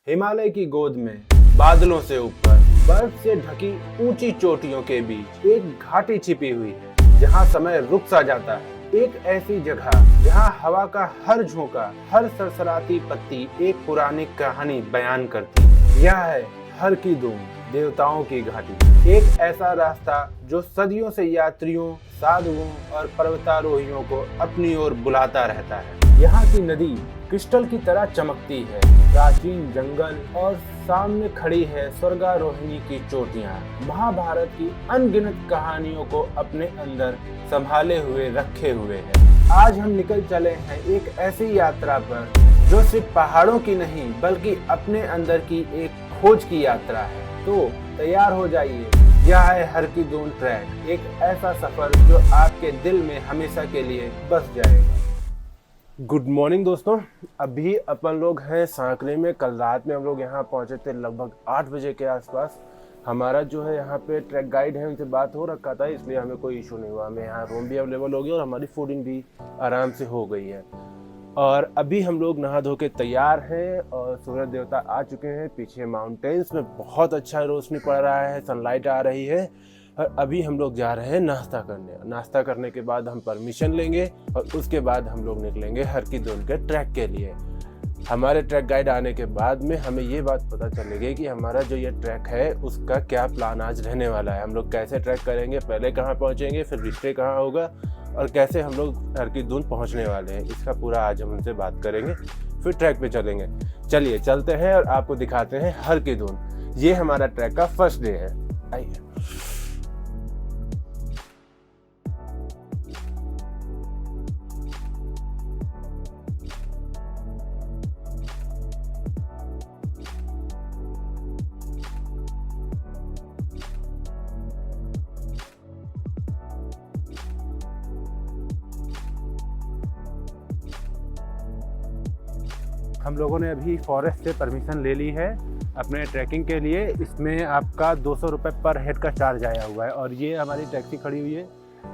हिमालय की गोद में बादलों से ऊपर बर्फ से ढकी ऊंची चोटियों के बीच एक घाटी छिपी हुई है जहां समय रुक सा जाता है। एक ऐसी जगह जहां हवा का हर झोंका, हर सरसराती पत्ती एक पुरानी कहानी बयान करती है। यह है हर की दून, देवताओं की घाटी। एक ऐसा रास्ता जो सदियों से यात्रियों, साधुओं और पर्वतारोहियों को अपनी ओर बुलाता रहता है। यहाँ की नदी क्रिस्टल की तरह चमकती है, प्राचीन जंगल और सामने खड़ी है स्वर्गारोहिणी की चोटियां। महाभारत की अनगिनत कहानियों को अपने अंदर संभाले हुए रखे हुए है। आज हम निकल चले हैं एक ऐसी यात्रा पर जो सिर्फ पहाड़ों की नहीं बल्कि अपने अंदर की एक खोज की यात्रा है। तो तैयार हो जाइए, यह है हर की दून ट्रैक, एक ऐसा सफर जो आपके दिल में हमेशा के लिए बस जाएगा। गुड मॉर्निंग दोस्तों, अभी अपन लोग हैं सांकरे में। कल रात में हम लोग यहाँ पहुँचे थे लगभग 8 बजे के आसपास। हमारा जो है यहाँ पे ट्रैक गाइड है, उनसे बात हो रखा था, इसलिए हमें कोई इशू नहीं हुआ। हमें यहाँ रूम भी अवेलेबल हो गया और हमारी फूडिंग भी आराम से हो गई है। और अभी हम लोग नहा धो के तैयार हैं और सूरज देवता आ चुके हैं। पीछे माउंटेन्स में बहुत अच्छा रोशनी पड़ रहा है, सनलाइट आ रही है। और अभी हम लोग जा रहे हैं नाश्ता करने। नाश्ता करने के बाद हम परमिशन लेंगे और उसके बाद हम लोग निकलेंगे हर की दून के ट्रैक के लिए। हमारे ट्रैक गाइड आने के बाद में हमें ये बात पता चलेगी कि हमारा जो ये ट्रैक है उसका क्या प्लान आज रहने वाला है। हम लोग कैसे ट्रैक करेंगे, पहले कहाँ पहुँचेंगे, फिर रिश्ते कहाँ होगा और कैसे हम लोग हर की दून पहुँचने वाले हैं, इसका पूरा आज हम उनसे बात करेंगे। फिर ट्रैक पे चलेंगे। चलिए चलते हैं और आपको दिखाते हैं हर की दून। ये हमारा ट्रैक का फर्स्ट डे है। आइए। हम लोगों ने अभी फॉरेस्ट से परमिशन ले ली है अपने ट्रैकिंग के लिए। इसमें आपका 200 रुपये पर हेड का चार्ज आया हुआ है और ये हमारी टैक्सी खड़ी हुई है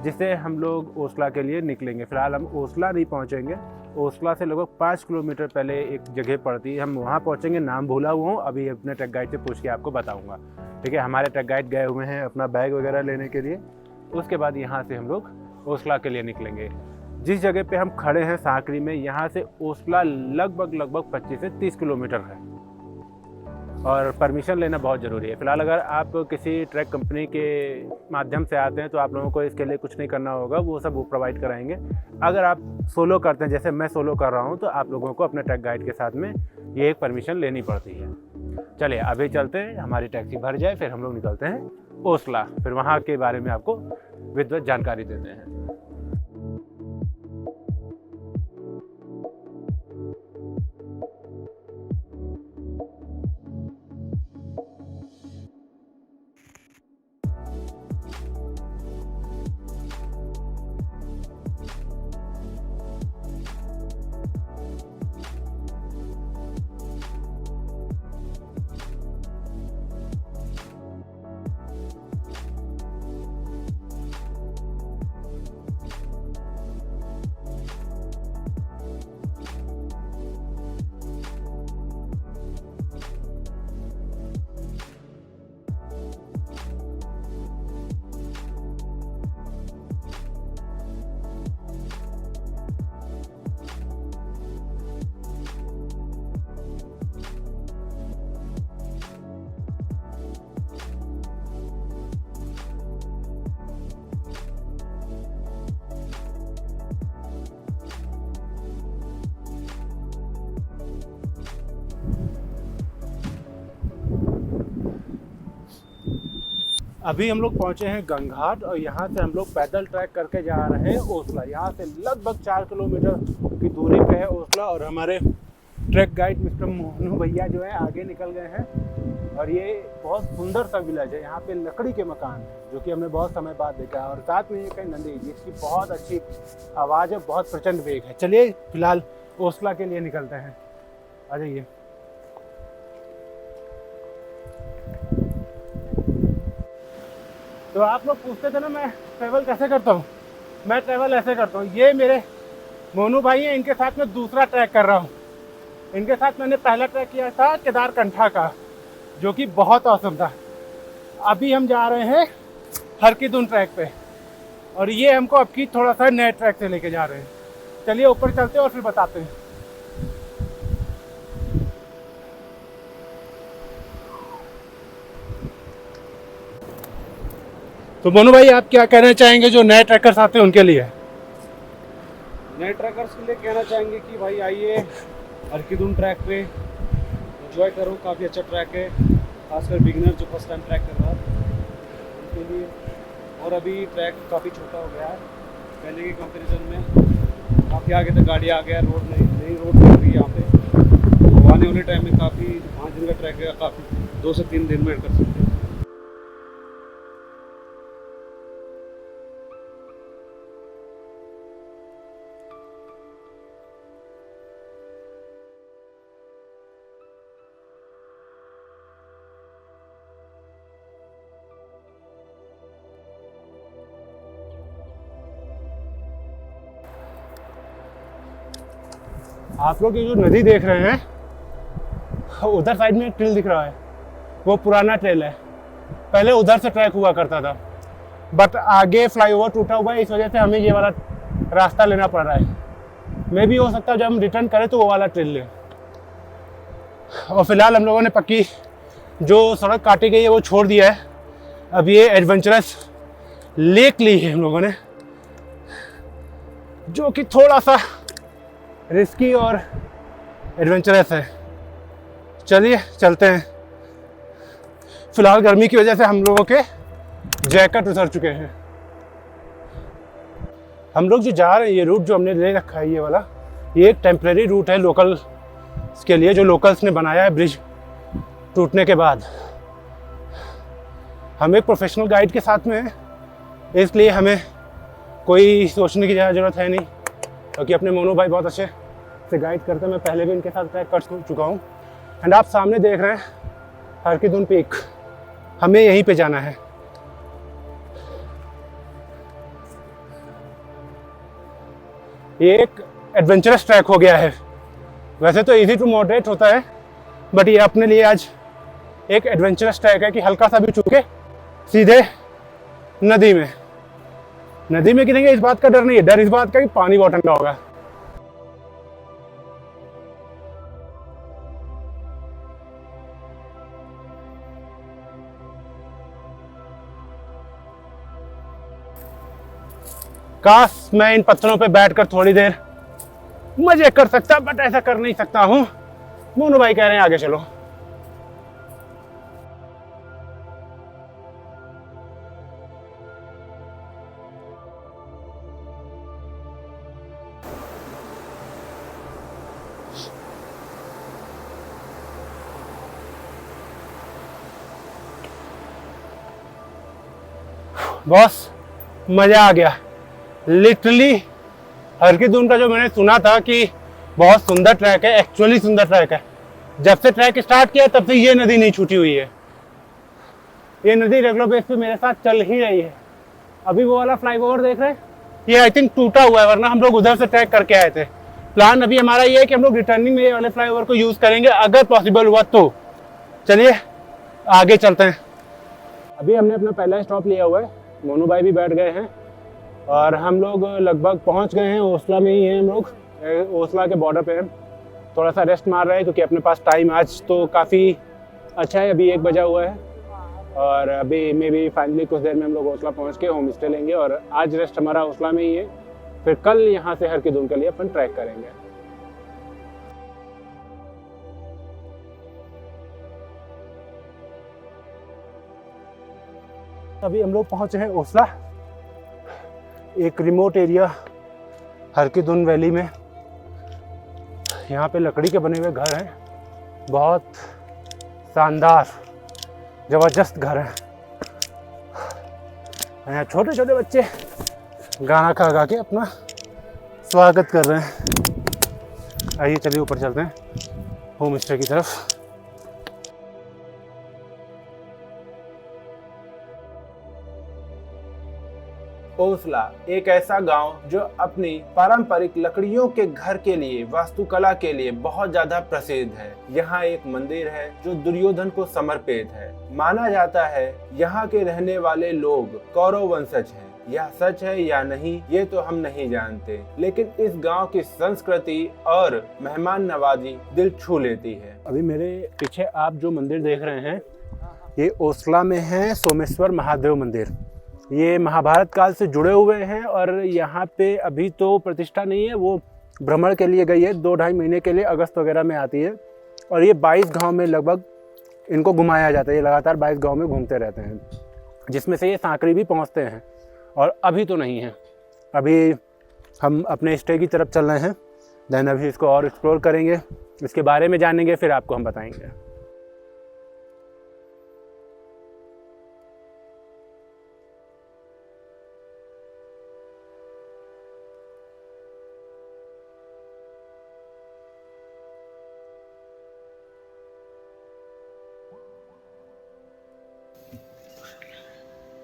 जिससे हम लोग ओसला के लिए निकलेंगे। फिलहाल हम ओसला नहीं पहुंचेंगे। ओसला से लगभग 5 किलोमीटर पहले एक जगह पड़ती है, हम वहां पहुंचेंगे। नाम भूला हुआ हूँ, अभी अपने ट्रैक गाइड से पूछ के आपको बताऊँगा। ठीक है, हमारे ट्रैक गाइड गए हुए हैं अपना बैग वगैरह लेने के लिए। उसके बाद यहाँ से हम लोग ओसला के लिए निकलेंगे। जिस जगह पे हम खड़े हैं सांकरी में, यहाँ से ओसला लगभग 25 से 30 किलोमीटर है और परमिशन लेना बहुत ज़रूरी है। फिलहाल अगर आप किसी ट्रैक कंपनी के माध्यम से आते हैं तो आप लोगों को इसके लिए कुछ नहीं करना होगा, वो सब वो प्रोवाइड कराएंगे। अगर आप सोलो करते हैं, जैसे मैं सोलो कर रहा हूँ, तो आप लोगों को अपने ट्रैक गाइड के साथ में ये एक परमिशन लेनी पड़ती है। चलिए अभी चलते हैं, हमारी टैक्सी भर जाए, फिर हम लोग निकलते हैं ओसला। फिर वहाँ के बारे में आपको विधिवत जानकारी देते हैं। अभी हम लोग पहुंचे हैं गंगघाट और यहाँ से हम लोग पैदल ट्रैक करके जा रहे हैं ओसला। यहाँ से लगभग 4 किलोमीटर की दूरी पे है ओसला और हमारे ट्रैक गाइड मिस्टर मोनू भैया जो है आगे निकल गए हैं। और ये बहुत सुंदर सा विलेज है। यहाँ पे लकड़ी के मकान है जो कि हमने बहुत समय बाद देखा है। और साथ में एक नंदी जिसकी बहुत अच्छी आवाज़ है, बहुत प्रचंड वेग है। चलिए फिलहाल ओसला के लिए निकलते हैं, आ जाइए। तो आप लोग पूछते थे ना मैं ट्रैवल कैसे करता हूँ। मैं ट्रैवल ऐसे करता हूँ। ये मेरे मोनू भाई हैं, इनके साथ में दूसरा ट्रैक कर रहा हूँ। इनके साथ मैंने पहला ट्रैक किया था केदारकंठा का, जो कि बहुत औसम था। अभी हम जा रहे हैं हरकीदुन ट्रैक पे, और ये हमको अब की थोड़ा सा नए ट्रैक से लेके जा रहे हैं। चलिए ऊपर चलते हैं और फिर बताते हैं। तो मोनू भाई, आप क्या कहना चाहेंगे जो नए ट्रैकर्स आते हैं उनके लिए? नए ट्रैकर्स के लिए कहना चाहेंगे कि भाई आइए हरकीदुन ट्रैक पे, एंजॉय करो। काफ़ी अच्छा ट्रैक है, खासकर बिगिनर जो फर्स्ट टाइम ट्रैक कर रहा है उनके लिए। और अभी ट्रैक काफ़ी छोटा हो गया है पहले के कंपैरिजन में। काफ़ी आगे तक गाड़ी आ गया, रोड नई रोड बन रही है यहाँ पे। तो आने वाले टाइम में काफ़ी 5 दिन का ट्रैक है, काफ़ी 2 से 3 दिन में कर सकते हैं। आप लोग ये जो नदी देख रहे हैं, उधर साइड में एक ट्रेल दिख रहा है, वो पुराना ट्रेल है। पहले उधर से ट्रैक हुआ करता था, बट आगे फ्लाईओवर टूटा हुआ है, इस वजह से हमें ये वाला रास्ता लेना पड़ रहा है। मे भी हो सकता है जब हम रिटर्न करें तो वो वाला ट्रेल लें। और फिलहाल हम लोगों ने पक्की जो सड़क काटी गई है वो छोड़ दिया है। अब ये एडवेंचरस लेक ली है हम लोगों ने, जो कि थोड़ा सा रिस्की और एडवेंचरस है। चलिए चलते हैं। फिलहाल गर्मी की वजह से हम लोगों के जैकेट उतर चुके हैं। हम लोग जो जा रहे हैं, ये रूट जो हमने ले रखा है ये वाला, ये एक टेम्परेरी रूट है लोकल के लिए, जो लोकल्स ने बनाया है ब्रिज टूटने के बाद। हम एक प्रोफेशनल गाइड के साथ में हैं, इसलिए हमें कोई सोचने की ज़रूरत है नहीं, क्योंकि अपने मोनू भाई बहुत अच्छे से गाइड करते हैं। मैं पहले भी इनके साथ ट्रैक कर चुका हूँ। एंड आप सामने देख रहे हैं हरकीदुन पीक, हमें यहीं पे जाना है। ये एक एडवेंचरस ट्रैक हो गया है। वैसे तो इजी टू मॉडरेट होता है, बट ये अपने लिए आज एक एडवेंचरस ट्रैक है कि हल्का सा भी चूके सीधे नदी में गिरेंगे। इस बात का डर नहीं है, डर इस बात का कि पानी बहुत ठंडा होगा। काश मैं इन पत्थरों पे बैठकर थोड़ी देर मजे कर सकता, बट ऐसा कर नहीं सकता हूं। मोनू भाई कह रहे हैं आगे चलो। बॉस, मजा आ गया लिटरली। हरकीदुन का जो मैंने सुना था कि बहुत सुंदर ट्रैक है, एक्चुअली सुंदर ट्रैक है। जब से ट्रैक स्टार्ट किया तब से ये नदी नहीं छूटी हुई है। ये नदी रेगुलर बेस पे मेरे साथ चल ही रही है। अभी वो वाला फ्लाईओवर देख रहे हैं, ये आई थिंक टूटा हुआ है, वरना हम लोग उधर से ट्रैक करके आए थे। प्लान अभी हमारा ये है कि हम लोग रिटर्निंग में ये वाले फ्लाईओवर को यूज करेंगे, अगर पॉसिबल हुआ तो। चलिए आगे चलते हैं। अभी हमने अपना पहला स्टॉप लिया हुआ है, मोनू भाई भी बैठ गए हैं और हम लोग लगभग पहुंच गए हैं। ओसला में ही हैं हम लोग, ओसला के बॉर्डर पे हैं। थोड़ा सा रेस्ट मार रहे हैं क्योंकि अपने पास टाइम आज तो काफ़ी अच्छा है, अभी 1 बजा हुआ है और अभी मे भी फाइनली कुछ देर में हम लोग ओसला पहुंच के होम स्टे लेंगे। और आज रेस्ट हमारा ओसला में ही है, फिर कल यहाँ से हरकीदुन के लिए अपन ट्रैक करेंगे। अभी हम लोग पहुंचे हैं ओसला, एक रिमोट एरिया हरकीदुन वैली में। यहाँ पे लकड़ी के बने हुए घर हैं, बहुत शानदार जबरदस्त घर हैं। यहाँ छोटे छोटे बच्चे गाना गा के अपना स्वागत कर रहे हैं। आइए चलिए ऊपर चलते हैं होम स्टे की तरफ। ओसला एक ऐसा गांव जो अपनी पारंपरिक लकड़ियों के घर के लिए, वास्तुकला के लिए बहुत ज्यादा प्रसिद्ध है। यहाँ एक मंदिर है जो दुर्योधन को समर्पित है। माना जाता है यहाँ के रहने वाले लोग कौरव वंशज हैं। यह सच है या नहीं ये तो हम नहीं जानते, लेकिन इस गांव की संस्कृति और मेहमान नवाजी दिल छू लेती है। अभी मेरे पीछे आप जो मंदिर देख रहे हैं ये ओसला में है सोमेश्वर महादेव मंदिर। ये महाभारत काल से जुड़े हुए हैं और यहाँ पे अभी तो प्रतिष्ठा नहीं है, वो भ्रमण के लिए गई है 2-2.5 महीने के लिए, अगस्त वगैरह में आती है। और ये 22 गांव में लगभग इनको घुमाया जाता है। ये लगातार 22 गांव में घूमते रहते हैं, जिसमें से ये सांकरी भी पहुँचते हैं। और अभी तो नहीं है, अभी हम अपने स्टे की तरफ चल रहे हैं। देन अभी इसको और एक्सप्लोर करेंगे, इसके बारे में जानेंगे, फिर आपको हम बताएंगे।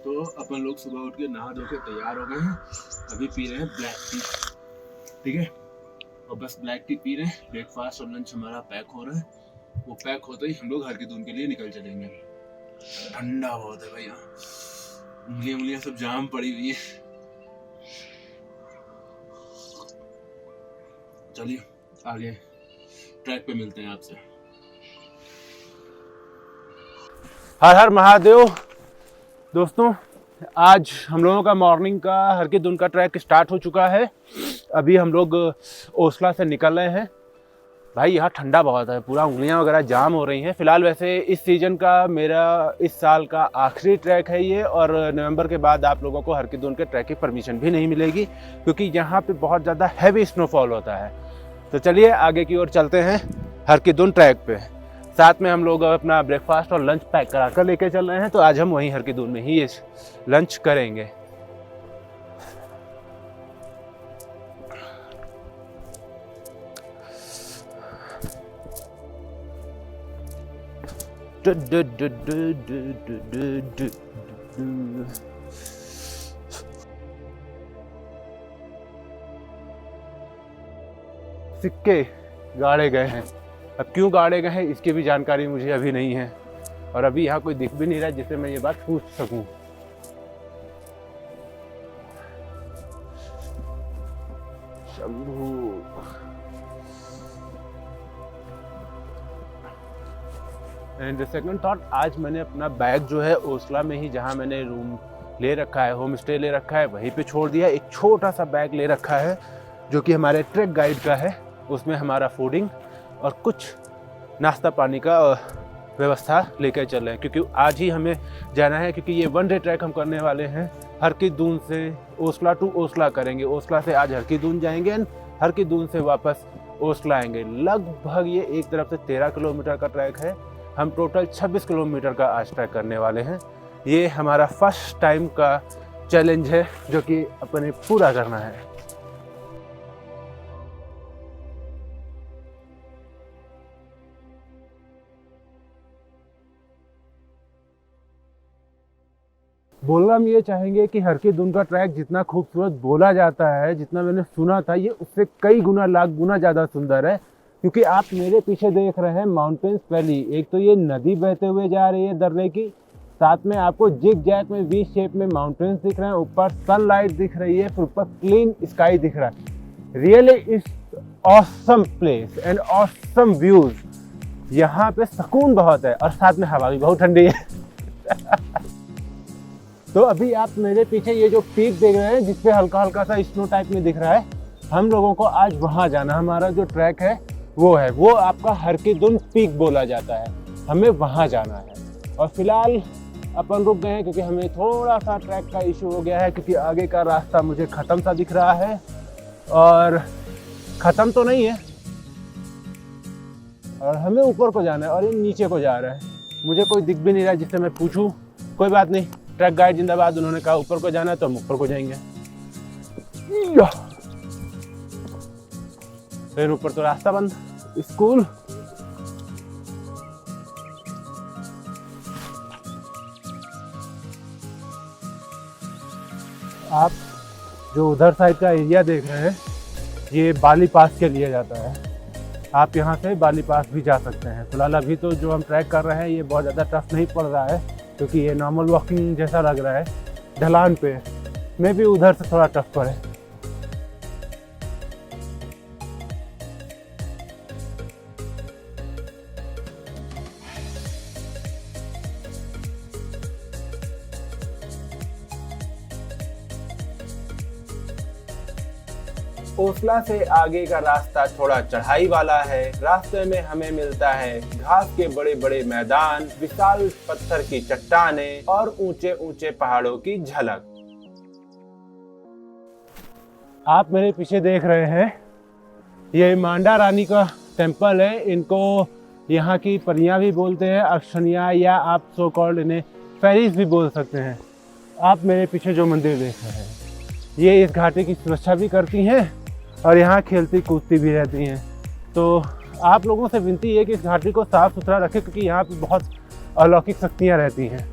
तो अपन लोग सुबह उठ के नहा धो के तैयार हो गए हैं। अभी पी रहे हैं ब्लैक टी, ठीक है। और बस ब्लैक टी पी रहे हैं। ब्रेकफास्ट और लंच हमारा पैक हो रहा है। वो पैक होते ही हम लोग हरकी-दून के लिए निकल चलेंगे। ठंडा बहुत है भैया, उंगलियां सब जाम पड़ी हुई है। चलिए आगे ट्रैक पे मिलते हैं आपसे। हर हर महादेव। दोस्तों आज हम लोगों का मॉर्निंग का हरकी-दून का ट्रैक स्टार्ट हो चुका है। अभी हम लोग ओसला से निकल रहे हैं। भाई यहाँ ठंडा बहुत है, पूरा उंगलियां वगैरह जाम हो रही हैं। फिलहाल वैसे इस सीज़न का मेरा इस साल का आखिरी ट्रैक है ये, और नवंबर के बाद आप लोगों को हरकी-दून के ट्रैक की परमिशन भी नहीं मिलेगी, क्योंकि यहाँ पे बहुत ज़्यादा हैवी स्नोफॉल होता है। तो चलिए आगे की ओर चलते हैं हरकी-दून ट्रैक पे। साथ में हम लोग अपना ब्रेकफास्ट और लंच पैक करा कर लेके चल रहे हैं। तो आज हम वहीं हरकी-दून में ही लंच करेंगे। सिक्के गाड़े गए हैं। अब क्यों गाड़े गए हैं इसकी भी जानकारी मुझे अभी नहीं है, और अभी यहाँ कोई दिख भी नहीं रहा जिससे मैं ये बात पूछ सकूं। शंभू एंड सेकंड थॉट, आज मैंने अपना बैग जो है ओसला में ही, जहाँ मैंने रूम ले रखा है, होम स्टे ले रखा है, वहीं पे छोड़ दिया। एक छोटा सा बैग ले रखा है जो कि हमारे ट्रैक गाइड का है। उसमें हमारा फूडिंग और कुछ नाश्ता पानी का व्यवस्था लेकर चल रहे हैं, क्योंकि आज ही हमें जाना है। क्योंकि ये 1 डे ट्रैक हम करने वाले हैं। हरकी-दून से ओसला टू ओसला करेंगे। ओसला से आज हरकी-दून जाएंगे एंड हरकी-दून से वापस ओसला आएंगे। लगभग ये एक तरफ से 13 किलोमीटर का ट्रैक है। हम टोटल 26 किलोमीटर का आज ट्रैक करने वाले हैं। ये हमारा फर्स्ट टाइम का चैलेंज है जो कि अपने पूरा करना है। बोलना हम ये चाहेंगे कि हरकी-दून का ट्रैक जितना खूबसूरत बोला जाता है, जितना मैंने सुना था, ये उससे कई गुना लाख गुना ज़्यादा सुंदर है। क्योंकि आप मेरे पीछे देख रहे हैं माउंटेन्स वैली। एक तो ये नदी बहते हुए जा रही है दर्रे की, साथ में आपको जिग जैग में वी शेप में माउंटेन्स दिख रहे हैं, ऊपर सनलाइट दिख रही है, फिर ऊपर क्लीन स्काई दिख रहा है। Really it's awesome place and awesome views. यहाँ पे सुकून बहुत है और साथ में हवा भी बहुत ठंडी है। तो अभी आप मेरे पीछे ये जो पीक देख रहे हैं जिसपे हल्का हल्का सा स्नो टाइप में दिख रहा है, हम लोगों को आज वहाँ जाना। हमारा जो ट्रैक है वो आपका हरकी-दून पीक बोला जाता है। हमें वहाँ जाना है। और फिलहाल अपन रुक गए हैं क्योंकि हमें थोड़ा सा ट्रैक का इशू हो गया है, क्योंकि आगे का रास्ता मुझे ख़त्म सा दिख रहा है, और ख़त्म तो नहीं है, और हमें ऊपर को जाना है और ये नीचे को जा रहा है। मुझे कोई दिख भी नहीं रहा जिससे मैं पूछूं। कोई बात नहीं, ट्रैक गाइड जिंदाबाद। उन्होंने कहा ऊपर को जाना है तो हम ऊपर को जाएंगे। फिर ऊपर तो रास्ता बंद, स्कूल। आप जो उधर साइड का एरिया देख रहे हैं ये बाली पास के लिए जाता है। आप यहाँ से बाली पास भी जा सकते हैं। फिलहाल अभी तो जो हम ट्रैक कर रहे हैं ये बहुत ज़्यादा टफ नहीं पड़ रहा है क्योंकि ये नॉर्मल वॉकिंग जैसा लग रहा है। ढलान पे मे भी उधर से थोड़ा टफ पड़े। ओसला से आगे का रास्ता थोड़ा चढ़ाई वाला है। रास्ते में हमें मिलता है घास के बड़े बड़े मैदान, विशाल पत्थर की चट्टानें और ऊंचे ऊंचे पहाड़ों की झलक। आप मेरे पीछे देख रहे हैं ये मांडा रानी का टेम्पल है। इनको यहाँ की परियां भी बोलते हैं, अक्षनिया, या आप सो कॉल्ड इन्हें फेरीज भी बोल सकते हैं। आप मेरे पीछे जो मंदिर देख रहे हैं ये इस घाटी की सुरक्षा भी करती हैं और यहाँ खेलती कूदती भी रहती हैं। तो आप लोगों से विनती है कि इस घाटी को साफ़ सुथरा रखें क्योंकि यहाँ पे बहुत अलौकिक शक्तियाँ रहती हैं।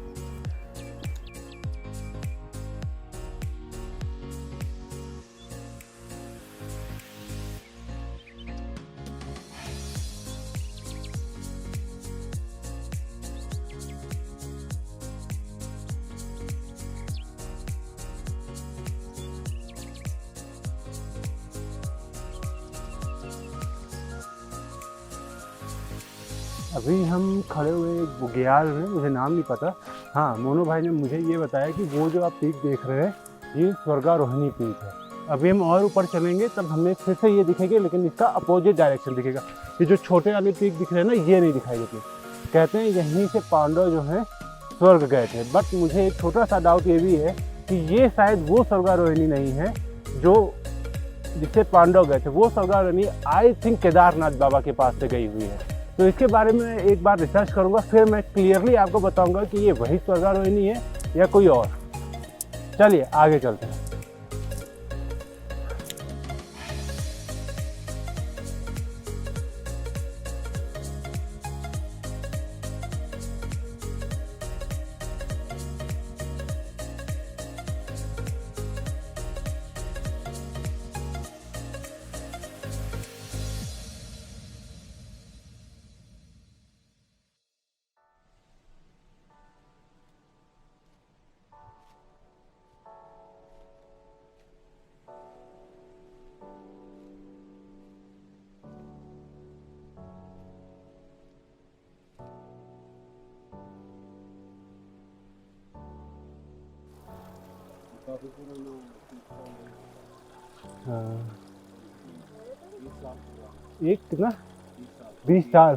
अभी हम खड़े हुए एक बुग्याल में, मुझे नाम नहीं पता। हाँ, मोनू भाई ने मुझे ये बताया कि वो जो आप पीक देख रहे हैं ये स्वर्गारोहिणी पीक है। अभी हम और ऊपर चलेंगे तब हमें फिर से ये दिखेगी, लेकिन इसका अपोजिट डायरेक्शन दिखेगा। ये जो छोटे वाले पीक दिख रहे हैं ना ये नहीं दिखाई देते। कहते हैं यहीं से पांडव जो हैं स्वर्ग गए थे। बट मुझे एक छोटा सा डाउट ये भी है कि ये शायद वो स्वर्गारोहिणी नहीं है जो जिससे पांडव गए थे। वो स्वर्गारोहिणी आई थिंक केदारनाथ बाबा के पास से गई हुई है। तो इसके बारे में एक बार रिसर्च करूंगा, फिर मैं क्लियरली आपको बताऊंगा कि ये वही स्वर्गारोहिणी है या कोई और। चलिए आगे चलते हैं। एक कितना 20 साल।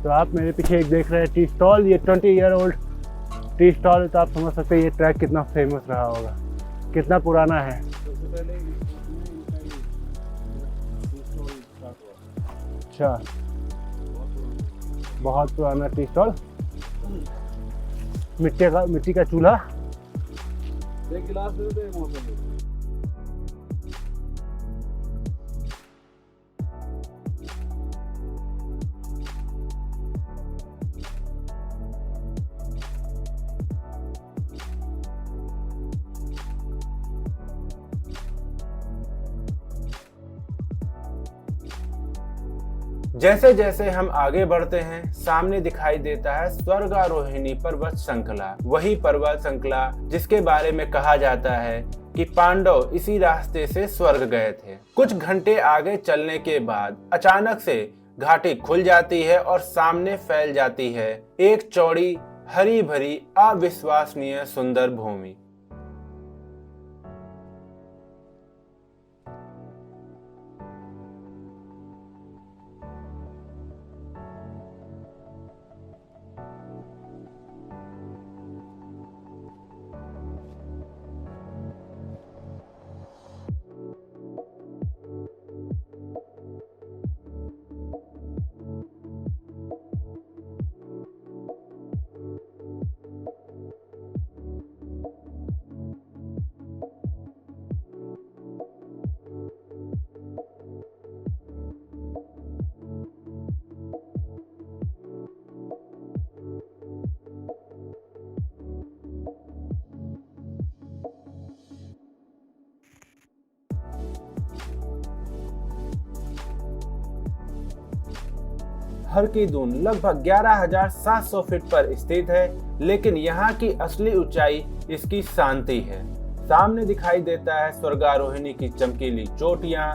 तो आप मेरे पीछे एक देख रहे हैं टी स्टॉल। ये 20 ईयर ओल्ड टी स्टॉल है। तो आप समझ सकते हैं ये ट्रैक कितना फेमस रहा होगा, कितना पुराना है। अच्छा, बहुत पुराना टी स्टॉल। मिट्टी का चूल्हा। एक गिलास दे दो, मौसम जैसे जैसे हम आगे बढ़ते हैं सामने दिखाई देता है स्वर्गारोहिणी पर्वत श्रृंखला। वही पर्वत श्रृंखला जिसके बारे में कहा जाता है कि पांडव इसी रास्ते से स्वर्ग गए थे। कुछ घंटे आगे चलने के बाद अचानक से घाटी खुल जाती है और सामने फैल जाती है एक चौड़ी, हरी भरी, अविश्वसनीय सुंदर भूमि। हरकी दून लगभग 11,700 फीट पर स्थित है, लेकिन यहाँ की असली ऊंचाई इसकी शांति है। सामने दिखाई देता है स्वर्गारोहिणी की चमकीली चोटियां,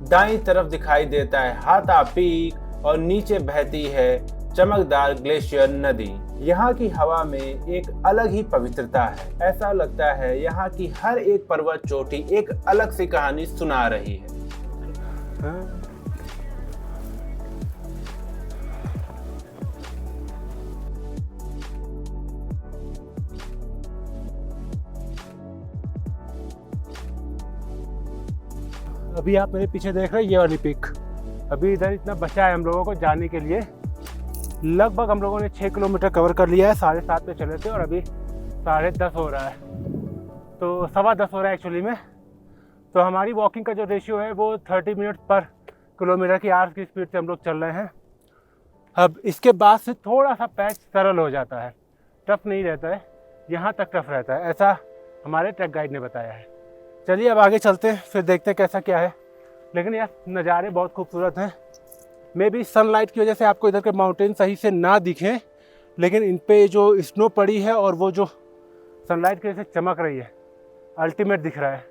दाईं तरफ दिखाई देता है हाथा पीक और नीचे बहती है चमकदार ग्लेशियर नदी। यहाँ की हवा में एक अलग ही पवित्रता है। ऐसा लगता है यहाँ की हर एक पर्वत चोटी एक अलग सी कहानी सुना रही है। अभी आप मेरे पीछे देख रहे हैं ये वाली पिक। अभी इधर इतना बचा है हम लोगों को जाने के लिए। लगभग हम लोगों ने 6 किलोमीटर कवर कर लिया है। 7:30 पे चले थे और अभी 10:30 हो रहा है, तो 10:15 हो रहा है एक्चुअली में। तो हमारी वॉकिंग का जो रेशियो है वो 30 मिनट पर किलोमीटर की आवर्स की स्पीड से हम लोग चल रहे हैं। अब इसके बाद से थोड़ा सा पैच सरल हो जाता है, टफ नहीं रहता है, यहाँ तक टफ रहता है, ऐसा हमारे ट्रैक गाइड ने बताया है। चलिए अब आगे चलते हैं, फिर देखते हैं कैसा क्या है। लेकिन यार नज़ारे बहुत खूबसूरत हैं। मे बी सनलाइट की वजह से आपको इधर के माउंटेन सही से ना दिखें, लेकिन इन पे जो स्नो पड़ी है और वो जो सनलाइट की वजह से चमक रही है, अल्टीमेट दिख रहा है।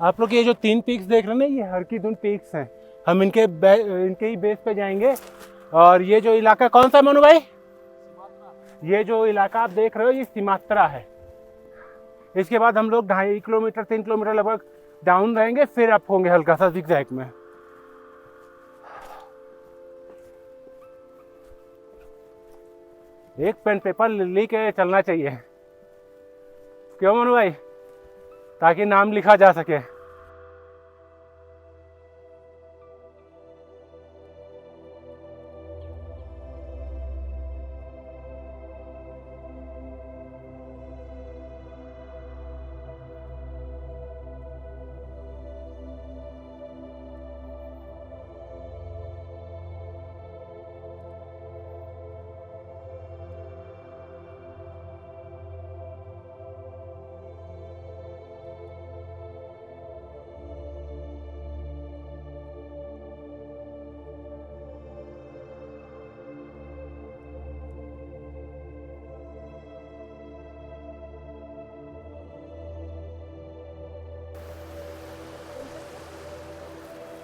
आप लोग ये जो 3 पीक्स देख रहे हैं ना, ये हरकी-दून पीक्स हैं। हम इनके ही बेस पे जाएंगे। और ये जो इलाका कौन सा है मनु भाई? ये जो इलाका आप देख रहे हो ये सिमात्रा है। इसके बाद हम लोग 2.5 किलोमीटर 3 किलोमीटर लगभग डाउन रहेंगे, फिर अप होंगे हल्का सा ज़िगज़ैग में। एक पेन पेपर लेके चलना चाहिए, क्यों मनु भाई? ताकि नाम लिखा जा सके।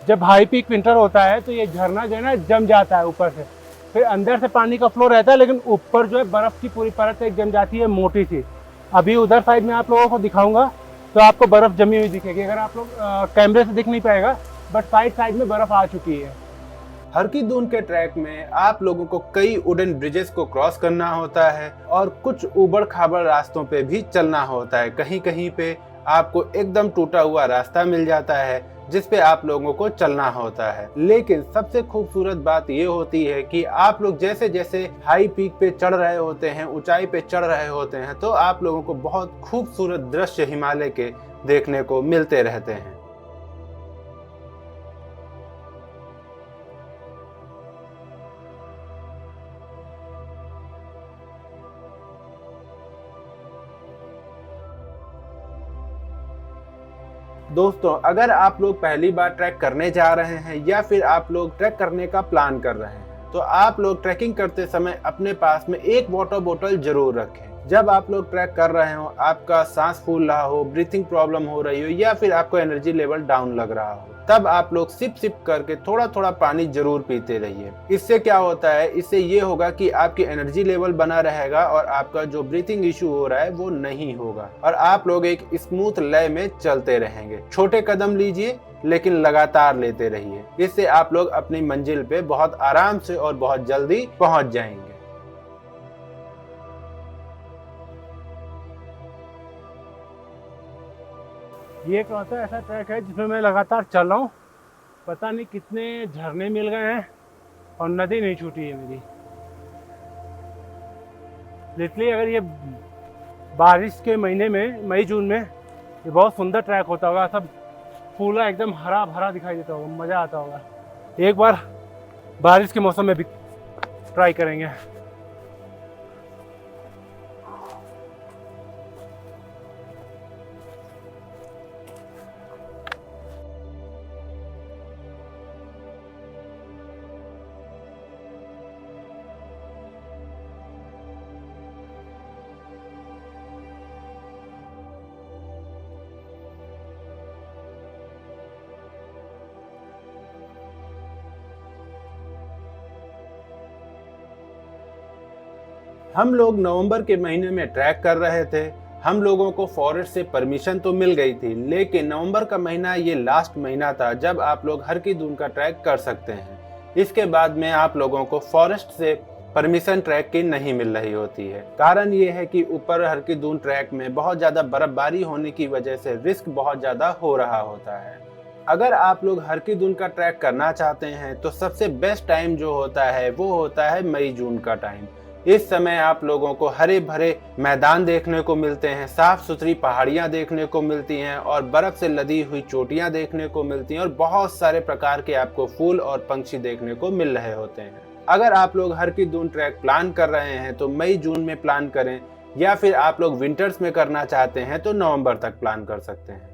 जब हाई पीक विंटर होता है तो ये झरना जो है ना जम जाता है ऊपर से, फिर अंदर से पानी का फ्लो रहता है, लेकिन ऊपर जो है बर्फ़ की पूरी परत एक जम जाती है मोटी सी। अभी उधर साइड में आप लोगों को दिखाऊंगा तो आपको बर्फ़ जमी हुई दिखेगी। अगर आप लोग कैमरे से दिख नहीं पाएगा, बट साइड में बर्फ़ आ चुकी है। हरकी दून के ट्रैक में आप लोगों को कई वुडन ब्रिजेस को क्रॉस करना होता है और कुछ उबड़ खाबड़ रास्तों पे भी चलना होता है। कहीं कहीं पे आपको एकदम टूटा हुआ रास्ता मिल जाता है जिस पे आप लोगों को चलना होता है। लेकिन सबसे खूबसूरत बात ये होती है कि आप लोग जैसे जैसे हाई पीक पे चढ़ रहे होते हैं, ऊंचाई पे चढ़ रहे होते हैं, तो आप लोगों को बहुत खूबसूरत दृश्य हिमालय के देखने को मिलते रहते हैं। दोस्तों, अगर आप लोग पहली बार ट्रैक करने जा रहे हैं या फिर आप लोग ट्रैक करने का प्लान कर रहे हैं, तो आप लोग ट्रैकिंग करते समय अपने पास में एक वाटर बोतल जरूर रखें। जब आप लोग ट्रैक कर रहे हो, आपका सांस फूल रहा हो, ब्रीथिंग प्रॉब्लम हो रही हो या फिर आपको एनर्जी लेवल डाउन लग रहा हो, तब आप लोग सिप सिप करके थोड़ा थोड़ा पानी जरूर पीते रहिए। इससे क्या होता है, इससे ये होगा कि आपकी एनर्जी लेवल बना रहेगा और आपका जो ब्रीथिंग इशू हो रहा है वो नहीं होगा और आप लोग एक स्मूथ लय में चलते रहेंगे। छोटे कदम लीजिए लेकिन लगातार लेते रहिए। इससे आप लोग अपनी मंजिल पे बहुत आराम से और बहुत जल्दी पहुंच जाएंगे। ये कौन सा ऐसा ट्रैक है जिसमें मैं लगातार चल रहा हूँ, पता नहीं कितने झरने मिल गए हैं और नदी नहीं छूटी है मेरी। लिटरली अगर ये बारिश के महीने में, मई जून में, ये बहुत सुंदर ट्रैक होता होगा। सब फूला एकदम हरा भरा दिखाई देता होगा, मज़ा आता होगा। एक बार बारिश के मौसम में भी ट्राई करेंगे। हम लोग नवंबर के महीने में ट्रैक कर रहे थे। हम लोगों को फॉरेस्ट से परमिशन तो मिल गई थी, लेकिन नवंबर का महीना ये लास्ट महीना था जब आप लोग हर की दून का ट्रैक कर सकते हैं। इसके बाद में आप लोगों को फॉरेस्ट से परमिशन ट्रैक की नहीं मिल रही होती है। कारण ये है कि ऊपर हर की दून ट्रैक में बहुत ज़्यादा बर्फबारी होने की वजह से रिस्क बहुत ज़्यादा हो रहा होता है। अगर आप लोग हर की दून का ट्रैक करना चाहते हैं तो सबसे बेस्ट टाइम जो होता है वो होता है मई जून का टाइम। इस समय आप लोगों को हरे भरे मैदान देखने को मिलते हैं, साफ सुथरी पहाड़ियां देखने को मिलती हैं और बर्फ से लदी हुई चोटियां देखने को मिलती हैं और बहुत सारे प्रकार के आपको फूल और पंछी देखने को मिल रहे होते हैं। अगर आप लोग हर की दून ट्रैक प्लान कर रहे हैं तो मई जून में प्लान करें, या फिर आप लोग विंटर्स में करना चाहते हैं तो नवंबर तक प्लान कर सकते हैं।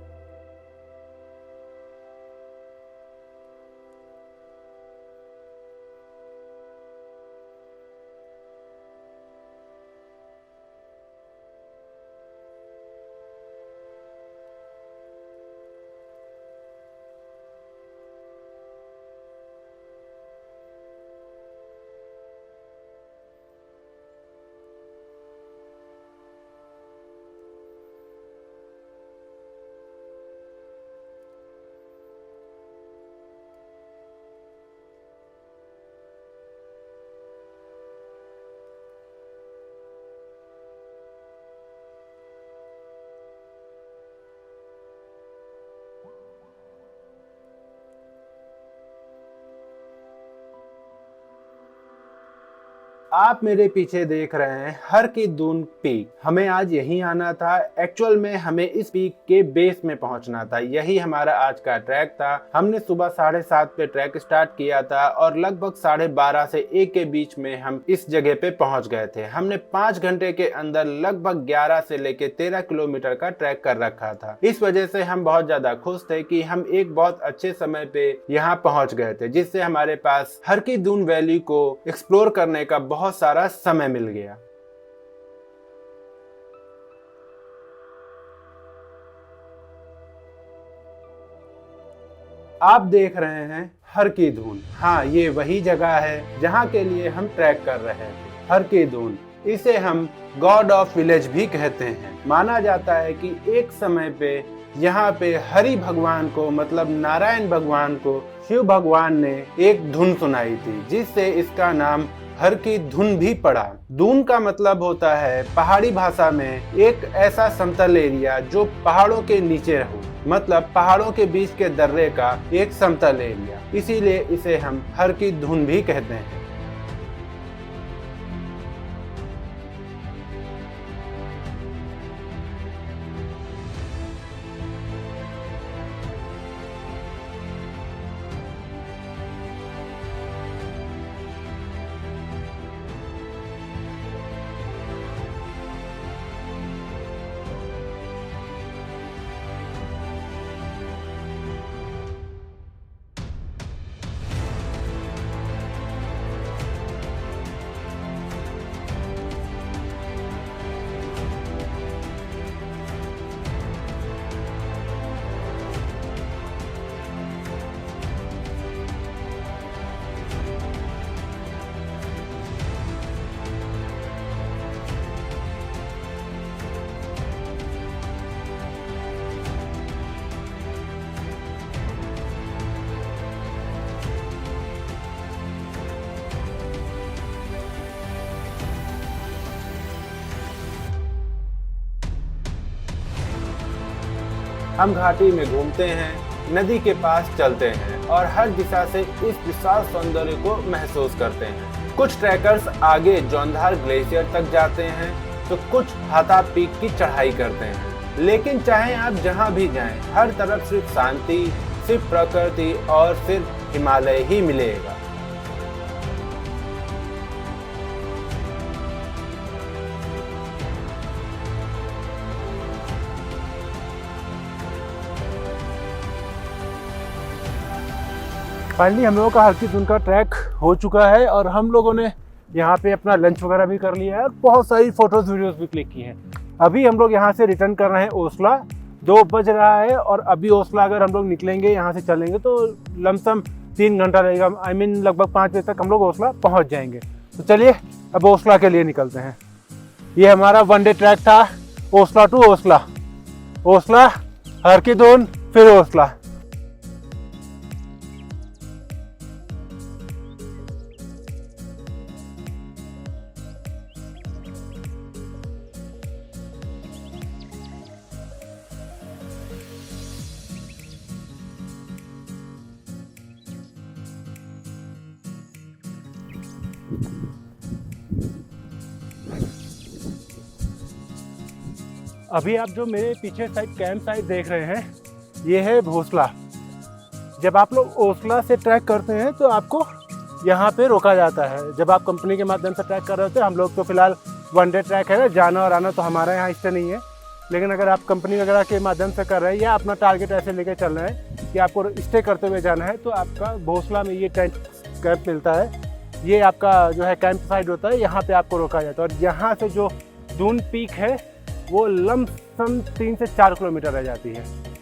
आप मेरे पीछे देख रहे हैं हर की दून पीक। हमें आज यहीं आना था। एक्चुअल में हमें इस पीक के बेस में पहुंचना था। यही हमारा आज का ट्रैक था। हमने सुबह 7:30 पे ट्रैक स्टार्ट किया था और लगभग 12:30 से 1 के बीच में हम इस जगह पे पहुंच गए थे। हमने 5 घंटे के अंदर लगभग 11 से लेके 13 किलोमीटर का ट्रैक कर रखा था। इस वजह से हम बहुत ज्यादा खुश थे कि हम एक बहुत अच्छे समय पे यहाँ पहुंच गए थे, जिससे हमारे पास हर की दून वैली को एक्सप्लोर करने का बहुत सारा समय मिल गया। आप देख रहे हैं हर की दून। हाँ, ये वही जगह है जहाँ के लिए हम ट्रैक कर रहे थे। हर की दून, इसे हम गॉड ऑफ विलेज भी कहते हैं। माना जाता है कि एक समय पे यहाँ पे हरि भगवान को, मतलब नारायण भगवान को, शिव भगवान ने एक धुन सुनाई थी, जिससे इसका नाम हर की धुन भी पड़ा। दून का मतलब होता है पहाड़ी भाषा में एक ऐसा समतल एरिया जो पहाड़ों के नीचे हो, मतलब पहाड़ों के बीच के दर्रे का एक समतल एरिया। इसीलिए इसे हम हर की धुन भी कहते हैं। हम घाटी में घूमते हैं, नदी के पास चलते हैं और हर दिशा से इस विशाल सौंदर्य को महसूस करते हैं। कुछ ट्रैकर्स आगे जौंधार ग्लेशियर तक जाते हैं तो कुछ हाथा पीक की चढ़ाई करते हैं। लेकिन चाहे आप जहां भी जाएं, हर तरफ सिर्फ शांति, सिर्फ प्रकृति और सिर्फ हिमालय ही मिलेगा। फाइनली हम लोगों का हल्की धुन का ट्रैक हो चुका है और हम लोगों ने यहाँ पे अपना लंच वगैरह भी कर लिया है और बहुत सारी फोटोज वीडियोस भी क्लिक की हैं। अभी हम लोग यहाँ से रिटर्न कर रहे हैं ओस्ला। 2 बज रहा है और अभी ओस्ला अगर हम लोग निकलेंगे यहाँ से चलेंगे तो लमसम 3 घंटा लगेगा। लगभग 5 बजे तक हम लोग ओस्ला पहुँच जाएंगे। तो चलिए अब ओस्ला के लिए निकलते हैं। ये हमारा 1 डे ट्रैक था, ओस्ला टू ओस्ला, ओस्ला हरकीदुन फिर ओस्ला। अभी आप जो मेरे पीछे साइड कैंप साइट देख रहे हैं, ये है भोसला। जब आप लोग ओस्ला से ट्रैक करते हैं तो आपको यहाँ पे रोका जाता है। जब आप कंपनी के माध्यम से ट्रैक कर रहे होते हैं, हम लोग तो फिलहाल 1 डे ट्रैक है ना, जाना और आना तो हमारा यहाँ स्टे नहीं है। लेकिन अगर आप कंपनी वगैरह के माध्यम से कर रहे हैं या अपना टारगेट ऐसे लेके चल रहे हैं कि आपको स्टे करते हुए जाना है, तो आपका भोसला में ये टेंट कैंप मिलता है। ये आपका जो है कैंप साइट होता है, यहाँ पे आपको रोका जाता है। और यहाँ से जो दून पीक है वो लमसम 3 से 4 किलोमीटर रह जाती है।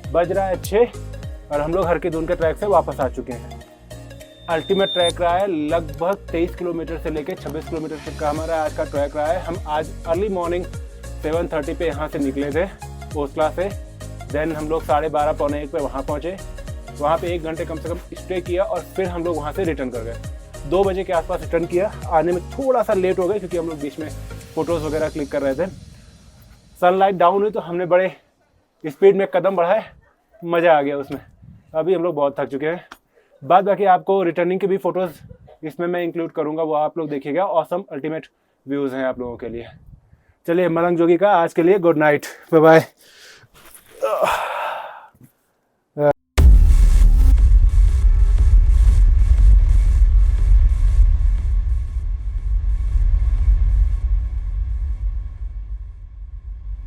बज रहा है 6 और हम लोग हरकीदुन के ट्रैक से वापस आ चुके हैं। अल्टीमेट ट्रैक रहा है, लगभग 23 किलोमीटर से लेकर 26 किलोमीटर तक का हमारा आज का ट्रैक रहा है। हम आज अर्ली मॉर्निंग 7:30 पे यहाँ से निकले थे ओस्ला से। देन हम लोग 12:30 पौने 1 पे वहाँ पहुँचे। वहाँ पे 1 घंटे कम से कम स्टे किया और फिर हम लोग वहाँ से रिटर्न कर गए। 2 बजे के आसपास रिटर्न किया। आने में थोड़ा सा लेट हो गया क्योंकि हम लोग बीच में फ़ोटोज़ वगैरह क्लिक कर रहे थे। सनलाइट डाउन हुई तो हमने बड़े स्पीड में कदम बढ़ाए, मज़ा आ गया उसमें। अभी हम लोग बहुत थक चुके हैं। बाद बाकी आपको रिटर्निंग के भी फ़ोटोज़ इसमें मैं इंक्लूड करूँगा, वो आप लोग देखिएगा। ऑसम अल्टीमेट व्यूज़ हैं आप लोगों के लिए। चलिए मलंग जोगी का आज के लिए गुड नाइट, बाय बाय।